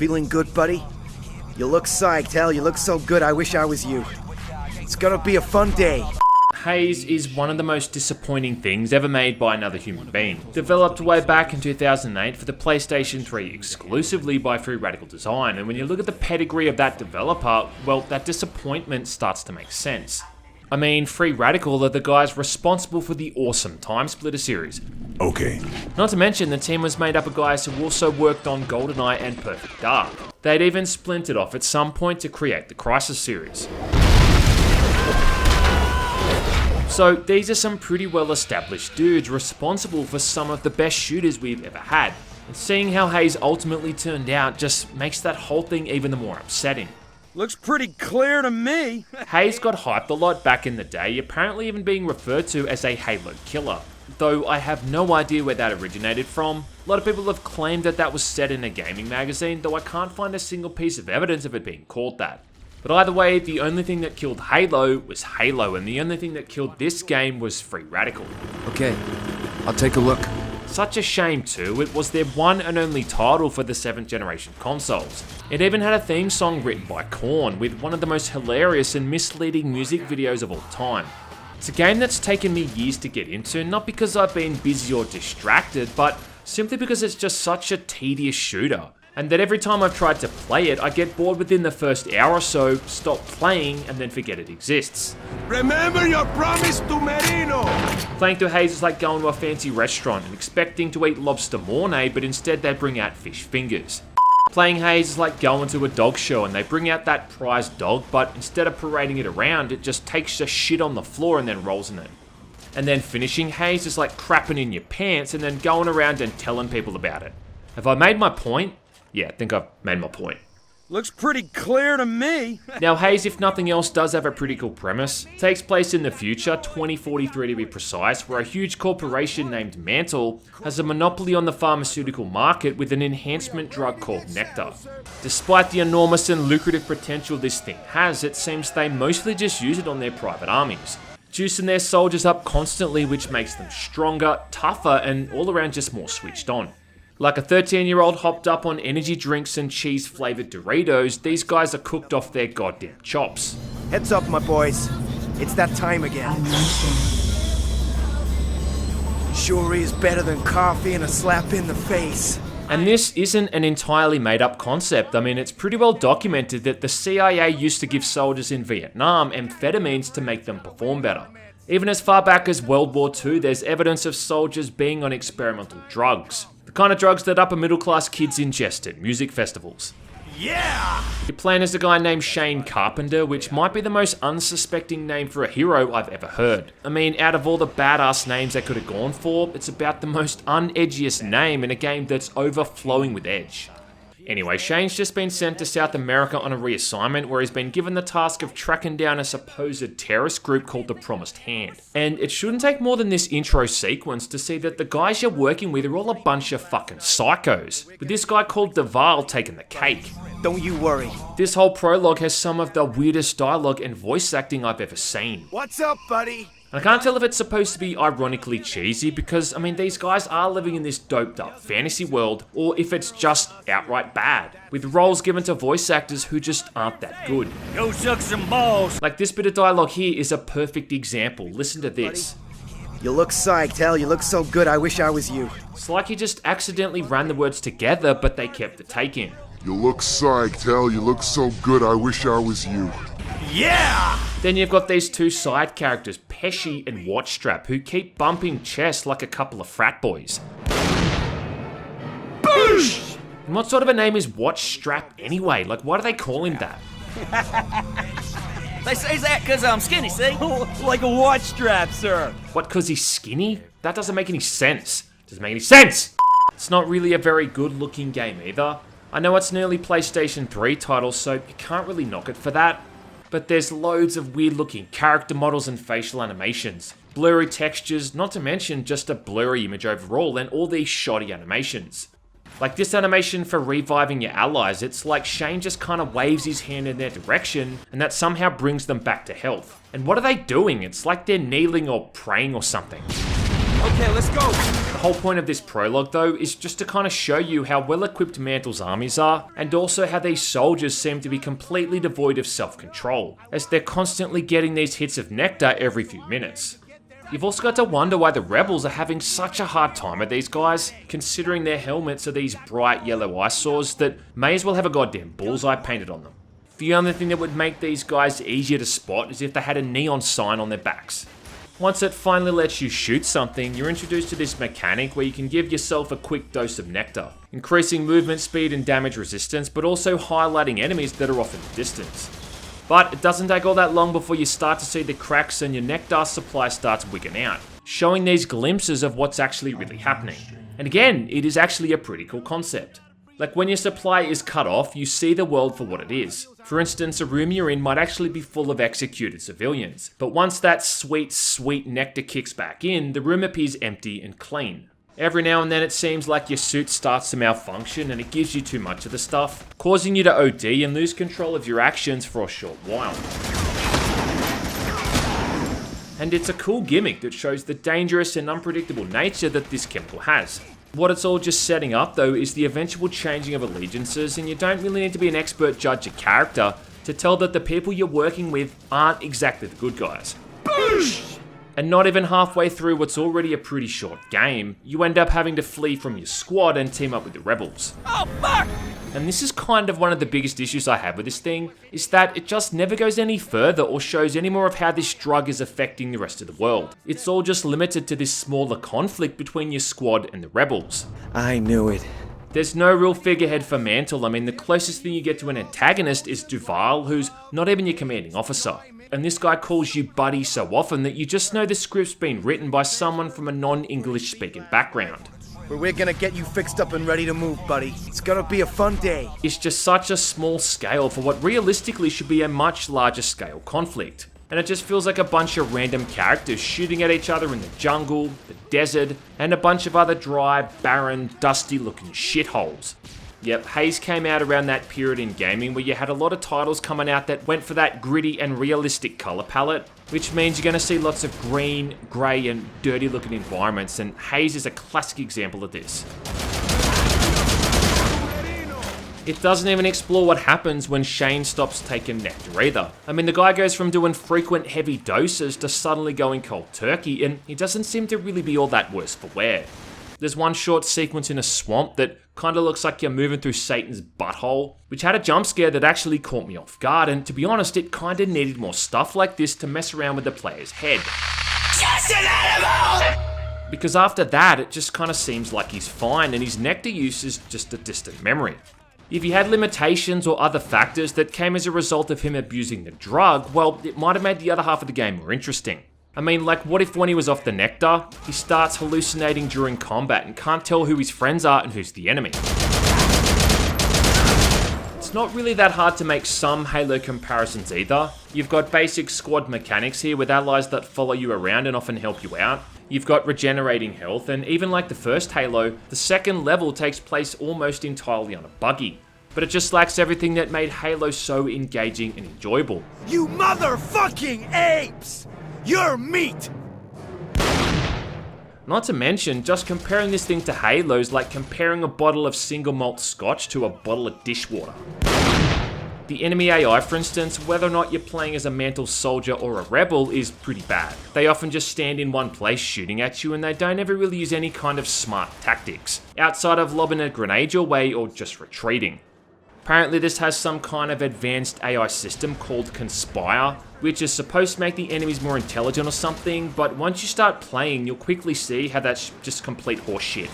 Feeling good, buddy? You look psyched, hell, you look so good, I wish I was you. It's gonna be a fun day. Haze is one of the most disappointing things ever made by another human being. Developed way back in 2008 for the PlayStation 3 exclusively by Free Radical Design, and when you look at the pedigree of that developer, well, that disappointment starts to make sense. I mean, Free Radical are the guys responsible for the awesome Time Splitter series. Okay. Not to mention, the team was made up of guys who also worked on GoldenEye and Perfect Dark. They'd even splintered off at some point to create the Crysis series. So these are some pretty well established dudes responsible for some of the best shooters we've ever had. And seeing how Haze ultimately turned out just makes that whole thing even the more upsetting. Looks pretty clear to me. Haze got hyped a lot back in the day, apparently even being referred to as a Halo killer. Though I have no idea where that originated from. A lot of people have claimed that that was said in a gaming magazine, though I can't find a single piece of evidence of it being called that. But either way, the only thing that killed Halo was Halo, and the only thing that killed this game was Free Radical. Okay, I'll take a look. Such a shame too, it was their one and only title for the 7th generation consoles. It even had a theme song written by Korn, with one of the most hilarious and misleading music videos of all time. It's a game that's taken me years to get into, not because I've been busy or distracted, but simply because it's just such a tedious shooter. And that every time I've tried to play it, I get bored within the first hour or so, stop playing, and then forget it exists. Remember your promise to Merino! Playing through Haze is like going to a fancy restaurant and expecting to eat lobster mornay, but instead they bring out fish fingers. Playing Haze is like going to a dog show and they bring out that prized dog, but instead of parading it around, it just takes a shit on the floor and then rolls in it. And then finishing Haze is like crapping in your pants and then going around and telling people about it. Have I made my point? Yeah, I think I've made my point. Looks pretty clear to me. Now Haze, if nothing else, does have a pretty cool premise. It takes place in the future, 2043 to be precise, where a huge corporation named Mantle has a monopoly on the pharmaceutical market with an enhancement drug called Nectar. Despite the enormous and lucrative potential this thing has, it seems they mostly just use it on their private armies, juicing their soldiers up constantly, which makes them stronger, tougher, and all around just more switched on. Like a 13-year-old hopped up on energy drinks and cheese-flavored Doritos, these guys are cooked off their goddamn chops. Heads up, my boys. It's that time again. Sure is better than coffee and a slap in the face. And this isn't an entirely made-up concept. I mean, it's pretty well documented that the CIA used to give soldiers in Vietnam amphetamines to make them perform better. Even as far back as World War II, there's evidence of soldiers being on experimental drugs. The kind of drugs that upper middle class kids ingest at music festivals. Yeah! You're playing as a guy named Shane Carpenter, which might be the most unsuspecting name for a hero I've ever heard. I mean, out of all the badass names they could have gone for, it's about the most unedgiest name in a game that's overflowing with edge. Anyway, Shane's just been sent to South America on a reassignment where he's been given the task of tracking down a supposed terrorist group called the Promised Hand. And it shouldn't take more than this intro sequence to see that the guys you're working with are all a bunch of fucking psychos, with this guy called Duval taking the cake. Don't you worry. This whole prologue has some of the weirdest dialogue and voice acting I've ever seen. What's up, buddy? And I can't tell if it's supposed to be ironically cheesy because, I mean, these guys are living in this doped up fantasy world, or if it's just outright bad, with roles given to voice actors who just aren't that good. Go suck some balls. Like this bit of dialogue here is a perfect example. Listen to this. You look psyched, hell, you look so good, I wish I was you. It's like he just accidentally ran the words together, but they kept the take in. You look psyched, hell, you look so good, I wish I was you. Yeah! Then you've got these two side characters, Pesci and Watchstrap, who keep bumping chests like a couple of frat boys. Boosh! And what sort of a name is Watchstrap anyway? Like, why do they call him that? They say that because I'm skinny, see? Like a watch strap, sir. What, because he's skinny? That doesn't make any sense. Doesn't make any sense! It's not really a very good looking game either. I know it's an early PlayStation 3 title, so you can't really knock it for that. But there's loads of weird looking character models and facial animations, blurry textures, not to mention just a blurry image overall, and all these shoddy animations. Like this animation for reviving your allies, it's like Shane just kind of waves his hand in their direction, and that somehow brings them back to health. And what are they doing? It's like they're kneeling or praying or something. Okay, let's go. The whole point of this prologue though is just to kind of show you how well equipped Mantle's armies are, and also how these soldiers seem to be completely devoid of self-control, as they're constantly getting these hits of nectar every few minutes. You've also got to wonder why the rebels are having such a hard time with these guys, considering their helmets are these bright yellow eyesores that may as well have a goddamn bullseye painted on them. The only thing that would make these guys easier to spot is if they had a neon sign on their backs. Once it finally lets you shoot something, you're introduced to this mechanic where you can give yourself a quick dose of nectar, increasing movement speed and damage resistance, but also highlighting enemies that are off in the distance. But it doesn't take all that long before you start to see the cracks and your nectar supply starts wigging out, showing these glimpses of what's actually really happening. And again, it is actually a pretty cool concept. Like when your supply is cut off, you see the world for what it is. For instance, a room you're in might actually be full of executed civilians, but once that sweet nectar kicks back in, the room appears empty and clean. Every now and then it seems like your suit starts to malfunction and it gives you too much of the stuff, causing you to OD and lose control of your actions for a short while. And it's a cool gimmick that shows the dangerous and unpredictable nature that this chemical has. What it's all just setting up though is the eventual changing of allegiances, and you don't really need to be an expert judge of character to tell that the people you're working with aren't exactly the good guys. And not even halfway through what's already a pretty short game, you end up having to flee from your squad and team up with the rebels. Oh, fuck! And this is kind of one of the biggest issues I have with this thing, is that it just never goes any further or shows any more of how this drug is affecting the rest of the world. It's all just limited to this smaller conflict between your squad and the rebels. I knew it. There's no real figurehead for Mantle. I mean, the closest thing you get to an antagonist is Duval, who's not even your commanding officer. And this guy calls you buddy so often that you just know the script's been written by someone from a non-English speaking background. But we're gonna get you fixed up and ready to move, buddy. It's gonna be a fun day. It's just such a small scale for what realistically should be a much larger scale conflict. And it just feels like a bunch of random characters shooting at each other in the jungle, the desert, and a bunch of other dry, barren, dusty looking shitholes. Yep, Haze came out around that period in gaming where you had a lot of titles coming out that went for that gritty and realistic colour palette, which means you're going to see lots of green, grey and dirty looking environments, and Haze is a classic example of this. It doesn't even explore what happens when Shane stops taking nectar either. I mean, the guy goes from doing frequent heavy doses to suddenly going cold turkey, and he doesn't seem to really be all that worse for wear. There's one short sequence in a swamp that kind of looks like you're moving through Satan's butthole, which had a jump scare that actually caught me off guard, and to be honest, it kind of needed more stuff like this to mess around with the player's head. Just an animal! Because after that, it just kind of seems like he's fine, and his nectar use is just a distant memory. If he had limitations or other factors that came as a result of him abusing the drug, well, it might have made the other half of the game more interesting. I mean, like, what if when he was off the nectar, he starts hallucinating during combat and can't tell who his friends are and who's the enemy? It's not really that hard to make some Halo comparisons either. You've got basic squad mechanics here with allies that follow you around and often help you out. You've got regenerating health, and even like the first Halo, the second level takes place almost entirely on a buggy. But it just lacks everything that made Halo so engaging and enjoyable. You motherfucking apes! You're meat! Not to mention, just comparing this thing to Halo is like comparing a bottle of single malt scotch to a bottle of dishwater. The enemy AI, for instance, whether or not you're playing as a Mantle soldier or a rebel, is pretty bad. They often just stand in one place shooting at you, and they don't ever really use any kind of smart tactics, outside of lobbing a grenade your way or just retreating. Apparently this has some kind of advanced AI system called Conspire, which is supposed to make the enemies more intelligent or something, but once you start playing, you'll quickly see how that's just complete horseshit.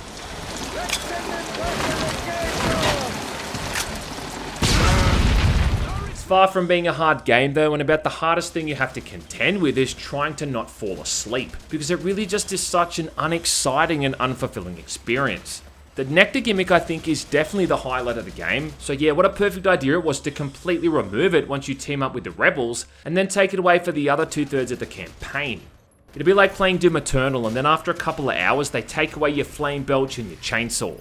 It's far from being a hard game though, and about the hardest thing you have to contend with is trying to not fall asleep, because it really just is such an unexciting and unfulfilling experience. The nectar gimmick, I think, is definitely the highlight of the game, so yeah, what a perfect idea it was to completely remove it once you team up with the rebels, and then take it away for the other 2/3 of the campaign. It'd be like playing Doom Eternal, and then after a couple of hours, they take away your flame belch and your chainsaw.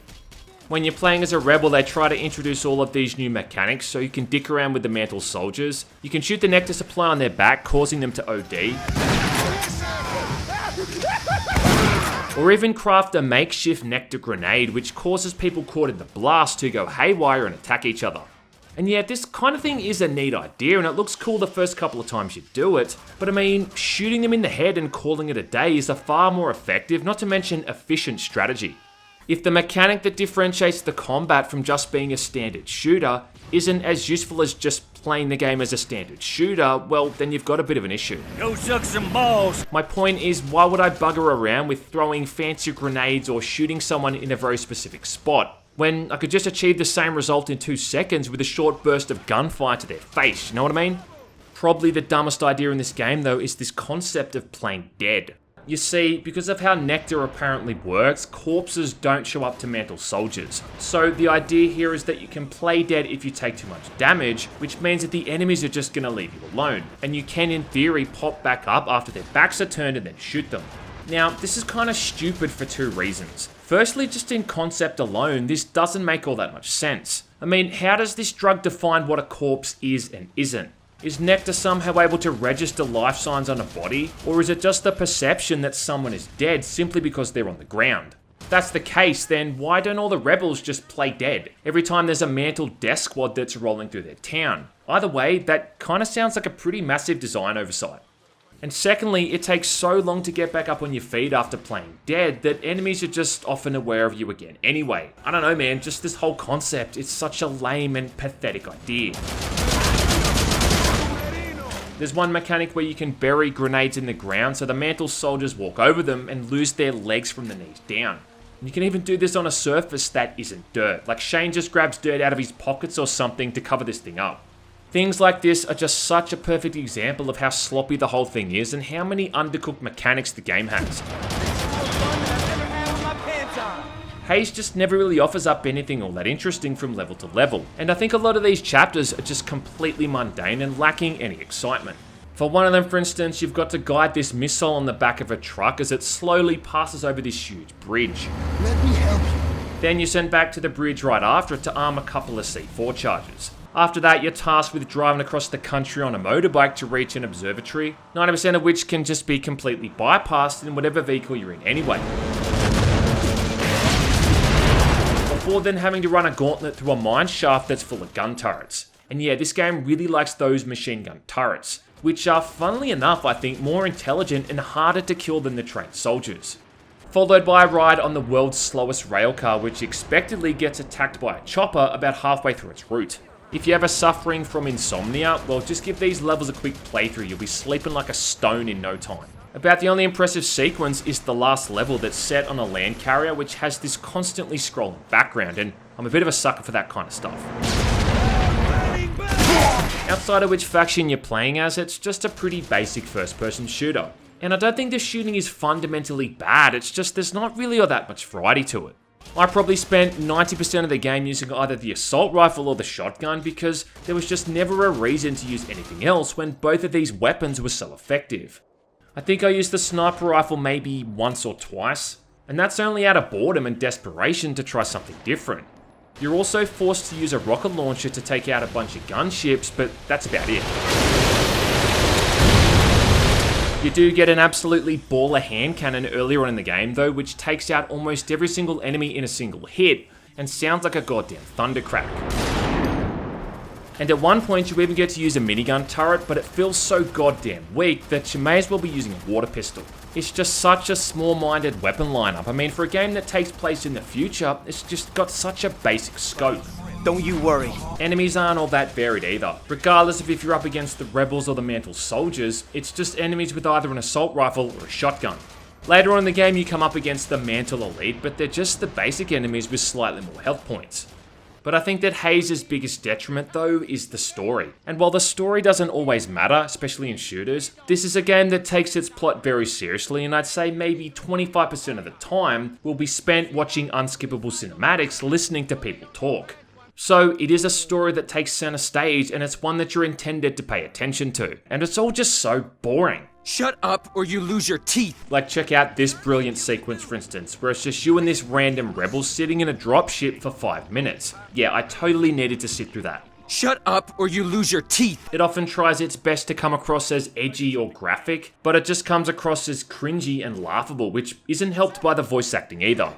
When you're playing as a rebel, they try to introduce all of these new mechanics, so you can dick around with the Mantle soldiers. You can shoot the nectar supply on their back, causing them to OD. Or even craft a makeshift nectar grenade which causes people caught in the blast to go haywire and attack each other. And yeah, this kind of thing is a neat idea and it looks cool the first couple of times you do it, but I mean, shooting them in the head and calling it a day is a far more effective, not to mention efficient strategy. If the mechanic that differentiates the combat from just being a standard shooter isn't as useful as just playing the game as a standard shooter, well, then you've got a bit of an issue. Go suck some balls. My point is, why would I bugger around with throwing fancy grenades or shooting someone in a very specific spot, when I could just achieve the same result in 2 seconds with a short burst of gunfire to their face, you know what I mean? Probably the dumbest idea in this game though is this concept of playing dead. You see, because of how Nectar apparently works, corpses don't show up to Mantle soldiers. So the idea here is that you can play dead if you take too much damage, which means that the enemies are just gonna leave you alone. And you can in theory pop back up after their backs are turned and then shoot them. Now, this is kind of stupid for 2 reasons. Firstly, just in concept alone, this doesn't make all that much sense. I mean, how does this drug define what a corpse is and isn't? Is Nectar somehow able to register life signs on a body, or is it just the perception that someone is dead simply because they're on the ground? If that's the case, then why don't all the rebels just play dead every time there's a Mantle death squad that's rolling through their town? Either way, that kind of sounds like a pretty massive design oversight. And secondly, it takes so long to get back up on your feet after playing dead that enemies are just often aware of you again anyway. I don't know man, just this whole concept, it's such a lame and pathetic idea. There's one mechanic where you can bury grenades in the ground so the Mantle soldiers walk over them and lose their legs from the knees down. And you can even do this on a surface that isn't dirt, like Shane just grabs dirt out of his pockets or something to cover this thing up. Things like this are just such a perfect example of how sloppy the whole thing is and how many undercooked mechanics the game has. Haze just never really offers up anything all that interesting from level to level, and I think a lot of these chapters are just completely mundane and lacking any excitement. For one of them, for instance, you've got to guide this missile on the back of a truck as it slowly passes over this huge bridge. Let me help you. Then you're sent back to the bridge right after it to arm a couple of C4 charges. After that, you're tasked with driving across the country on a motorbike to reach an observatory, 90% of which can just be completely bypassed in whatever vehicle you're in anyway. Before then having to run a gauntlet through a mine shaft that's full of gun turrets. And yeah, this game really likes those machine gun turrets, which are, funnily enough, I think, more intelligent and harder to kill than the trained soldiers. Followed by a ride on the world's slowest railcar, which expectedly gets attacked by a chopper about halfway through its route. If you're ever suffering from insomnia, well, just give these levels a quick playthrough, you'll be sleeping like a stone in no time. About the only impressive sequence is the last level that's set on a land carrier which has this constantly scrolling background, and I'm a bit of a sucker for that kind of stuff. Outside of which faction you're playing as, it's just a pretty basic first-person shooter. And I don't think the shooting is fundamentally bad, it's just there's not really all that much variety to it. I probably spent 90% of the game using either the assault rifle or the shotgun because there was just never a reason to use anything else when both of these weapons were so effective. I think I used the sniper rifle maybe once or twice, and that's only out of boredom and desperation to try something different. You're also forced to use a rocket launcher to take out a bunch of gunships, but that's about it. You do get an absolutely baller hand cannon earlier on in the game though, which takes out almost every single enemy in a single hit, and sounds like a goddamn thundercrack. And at one point you even get to use a minigun turret, but it feels so goddamn weak that you may as well be using a water pistol. It's just such a small-minded weapon lineup. I mean, for a game that takes place in the future, it's just got such a basic scope. Don't you worry. Enemies aren't all that varied either. Regardless of if you're up against the rebels or the Mantle soldiers, it's just enemies with either an assault rifle or a shotgun. Later on in the game you come up against the Mantle elite, but they're just the basic enemies with slightly more health points. But I think that Haze's biggest detriment though is the story. And while the story doesn't always matter, especially in shooters, this is a game that takes its plot very seriously, and I'd say maybe 25% of the time will be spent watching unskippable cinematics listening to people talk. So it is a story that takes center stage, and it's one that you're intended to pay attention to. And it's all just so boring. Shut up or you lose your teeth. Like check out this brilliant sequence for instance, where it's just you and this random rebel sitting in a dropship for 5 minutes. Yeah, I totally needed to sit through that. Shut up or you lose your teeth. It often tries its best to come across as edgy or graphic, but it just comes across as cringy and laughable, which isn't helped by the voice acting either.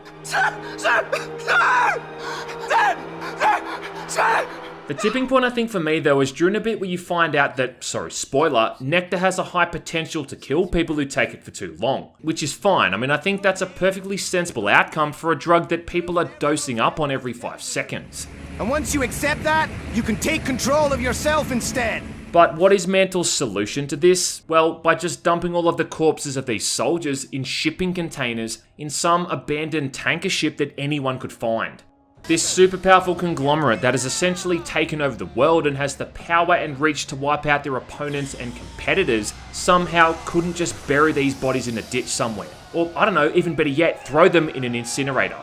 The tipping point I think for me though is during a bit where you find out that, sorry, spoiler, nectar has a high potential to kill people who take it for too long. Which is fine, I mean I think that's a perfectly sensible outcome for a drug that people are dosing up on every 5 seconds. And once you accept that, you can take control of yourself instead. But what is Mantle's solution to this? Well, by just dumping all of the corpses of these soldiers in shipping containers in some abandoned tanker ship that anyone could find. This super powerful conglomerate that has essentially taken over the world and has the power and reach to wipe out their opponents and competitors somehow couldn't just bury these bodies in a ditch somewhere. Or, I don't know, even better yet, throw them in an incinerator.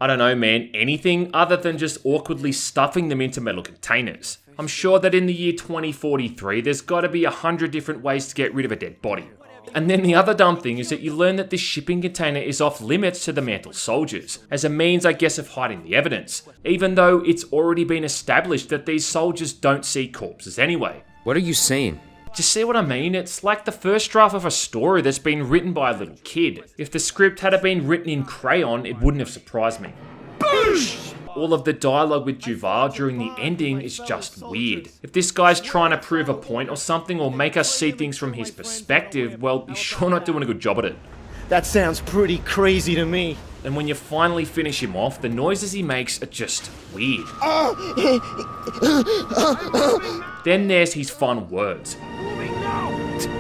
I don't know, man, anything other than just awkwardly stuffing them into metal containers. I'm sure that in the year 2043, there's gotta be 100 different ways to get rid of a dead body. And then the other dumb thing is that you learn that this shipping container is off limits to the Mantle soldiers, as a means, I guess, of hiding the evidence, even though it's already been established that these soldiers don't see corpses anyway. What are you saying? Do you see what I mean? It's like the first draft of a story that's been written by a little kid. If the script had been written in crayon, it wouldn't have surprised me. All of the dialogue with Duval during the ending is just weird. If this guy's trying to prove a point or something or make us see things from his perspective, well, he's sure not doing a good job at it. That sounds pretty crazy to me. And when you finally finish him off, the noises he makes are just weird. Then there's his fun words.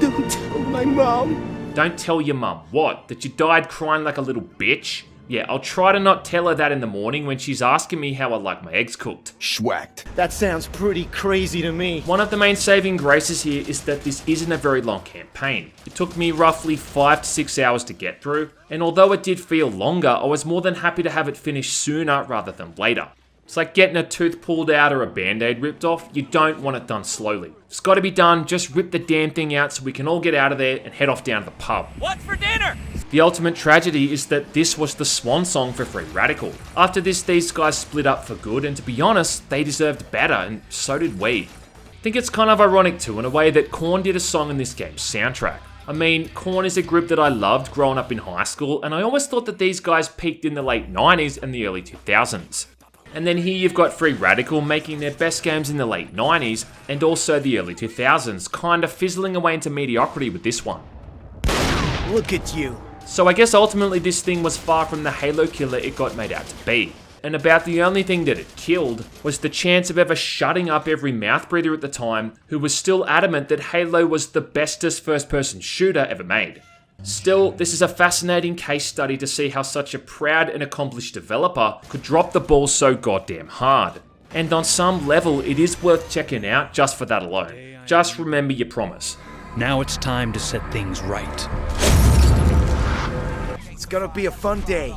Don't tell my mom. Don't tell your mum. What? That you died crying like a little bitch? Yeah, I'll try to not tell her that in the morning when she's asking me how I like my eggs cooked. Schwacked. That sounds pretty crazy to me. One of the main saving graces here is that this isn't a very long campaign. It took me roughly 5 to 6 hours to get through, and although it did feel longer, I was more than happy to have it finished sooner rather than later. It's like getting a tooth pulled out or a band-aid ripped off. You don't want it done slowly. It's got to be done, just rip the damn thing out so we can all get out of there and head off down to the pub. What's for dinner? The ultimate tragedy is that this was the swan song for Free Radical. After this, these guys split up for good, and to be honest, they deserved better, and so did we. I think it's kind of ironic too, in a way, that Korn did a song in this game's soundtrack. I mean, Korn is a group that I loved growing up in high school, and I always thought that these guys peaked in the late 90s and the early 2000s. And then here you've got Free Radical making their best games in the late 90s and also the early 2000s, kind of fizzling away into mediocrity with this one. Look at you. So I guess ultimately this thing was far from the Halo killer it got made out to be. And about the only thing that it killed was the chance of ever shutting up every mouth breather at the time who was still adamant that Halo was the bestest first-person shooter ever made. Still, this is a fascinating case study to see how such a proud and accomplished developer could drop the ball so goddamn hard. And on some level, it is worth checking out just for that alone. Just remember your promise. Now it's time to set things right. It's gonna be a fun day.